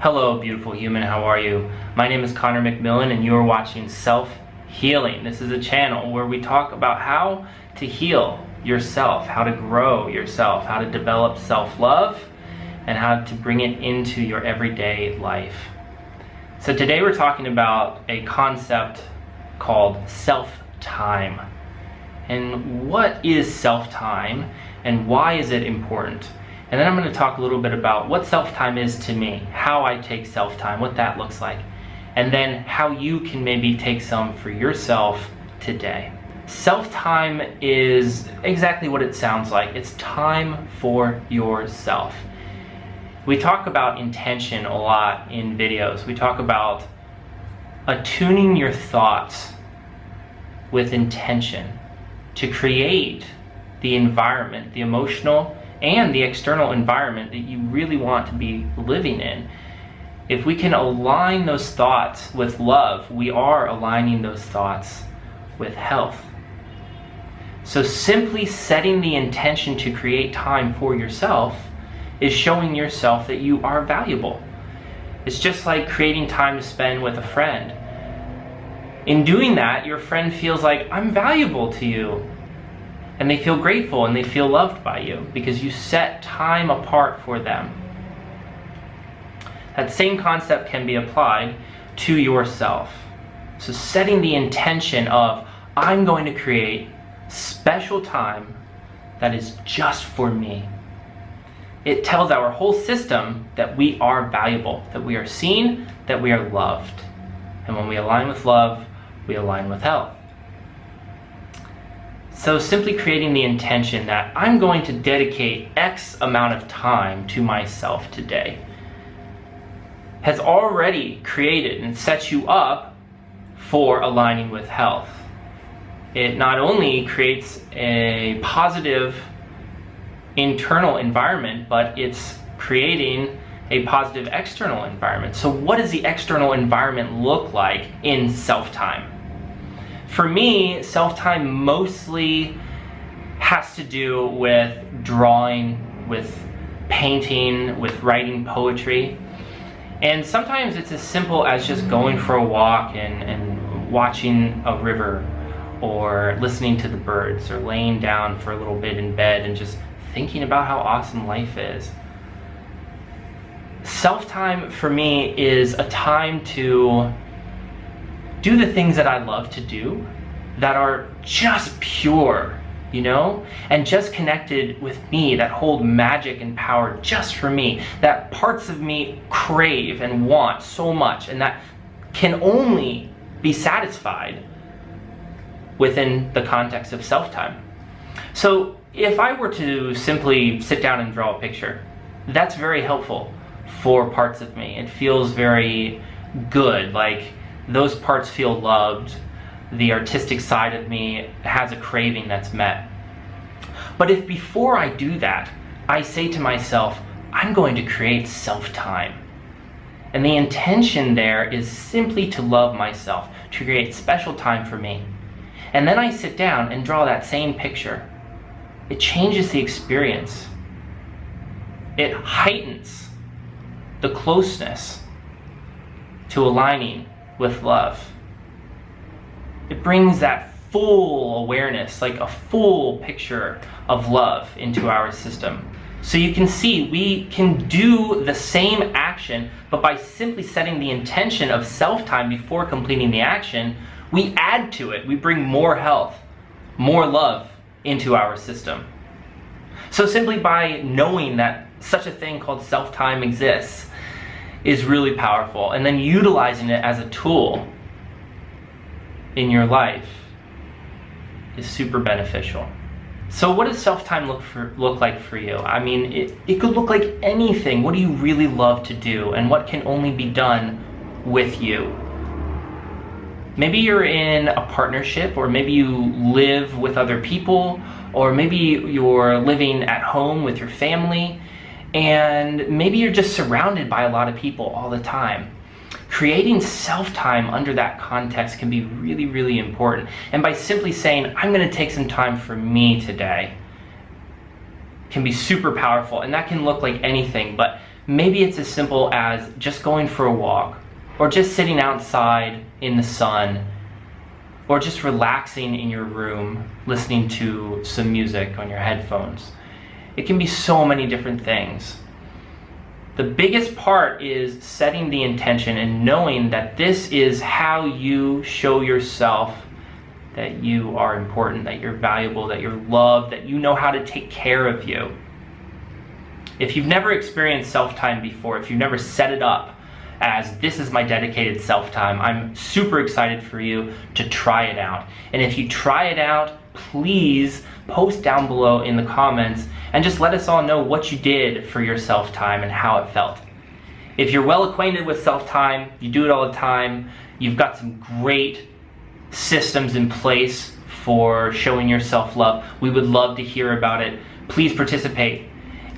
Hello, beautiful human, how are you? My name is Connor McMillan and you are watching Self-Healing. This is a channel where we talk about how to heal yourself, how to grow yourself, how to develop self-love, and how to bring it into your everyday life. So today we're talking about a concept called self-time. And what is self-time and why is it important? And then I'm going to talk a little bit about what self-time is to me, how I take self-time, what that looks like, and then how you can maybe take some for yourself today. Self-time is exactly what it sounds like. It's time for yourself. We talk about intention a lot in videos. We talk about attuning your thoughts with intention to create the environment, the emotional and the external environment that you really want to be living in. If we can align those thoughts with love, we are aligning those thoughts with health. So simply setting the intention to create time for yourself is showing yourself that you are valuable. It's just like creating time to spend with a friend. In doing that, your friend feels like, I'm valuable to you. And they feel grateful and they feel loved by you because you set time apart for them. That same concept can be applied to yourself. So setting the intention of, I'm going to create special time that is just for me. It tells our whole system that we are valuable, that we are seen, that we are loved. And when we align with love, we align with health. So simply creating the intention that I'm going to dedicate X amount of time to myself today has already created and set you up for aligning with health. It not only creates a positive internal environment, but it's creating a positive external environment. So what does the external environment look like in self-time? For me, self-time mostly has to do with drawing, with painting, with writing poetry. And sometimes it's as simple as just going for a walk and watching a river, or listening to the birds, or laying down for a little bit in bed and just thinking about how awesome life is. Self-time for me is a time to do the things that I love to do that are just pure, you know, and just connected with me, that hold magic and power just for me, that parts of me crave and want so much, and that can only be satisfied within the context of self-time. So if I were to simply sit down and draw a picture, that's very helpful for parts of me. It feels very good, like those parts feel loved. The artistic side of me has a craving that's met. But if before I do that, I say to myself, I'm going to create self-time. And the intention there is simply to love myself, to create special time for me. And then I sit down and draw that same picture. It changes the experience. It heightens the closeness to aligning with love. It brings that full awareness, like a full picture of love into our system. So you can see we can do the same action, but by simply setting the intention of self-time before completing the action, we add to it. We bring more health, more love into our system. So simply by knowing that such a thing called self-time exists is really powerful, and then utilizing it as a tool in your life is super beneficial. So what does self-time look like for you? I mean, it could look like anything. What do you really love to do, and what can only be done with you? Maybe you're in a partnership, or maybe you live with other people, or maybe you're living at home with your family, and maybe you're just surrounded by a lot of people all the time. Creating self-time under that context can be really, really important. And by simply saying, I'm going to take some time for me today, can be super powerful. And that can look like anything, but Maybe it's as simple as just going for a walk, or just sitting outside in the sun, or just relaxing in your room, listening to some music on your headphones. It can be so many different things. The biggest part is setting the intention and knowing that this is how you show yourself that you are important, that you're valuable, that you're loved, that you know how to take care of you. If you've never experienced self-time before, if you've never set it up as this is my dedicated self-time, I'm super excited for you to try it out. And if you try it out, please post down below in the comments and just let us all know what you did for your self-time and how it felt. If you're well acquainted with self-time, you do it all the time, you've got some great systems in place for showing your self-love, we would love to hear about it. Please participate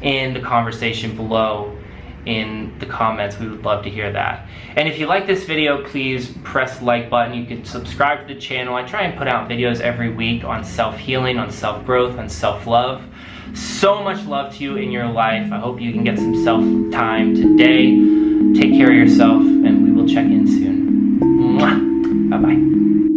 in the conversation below in the comments. We would love to hear that. And if you like this video, please press the like button. You can subscribe to the channel. I try and put out videos every week on self-healing, on self-growth, on self-love. So much love to you in your life. I hope you can get some self-time today. Take care of yourself, and we will check in soon. Mwah. Bye-bye.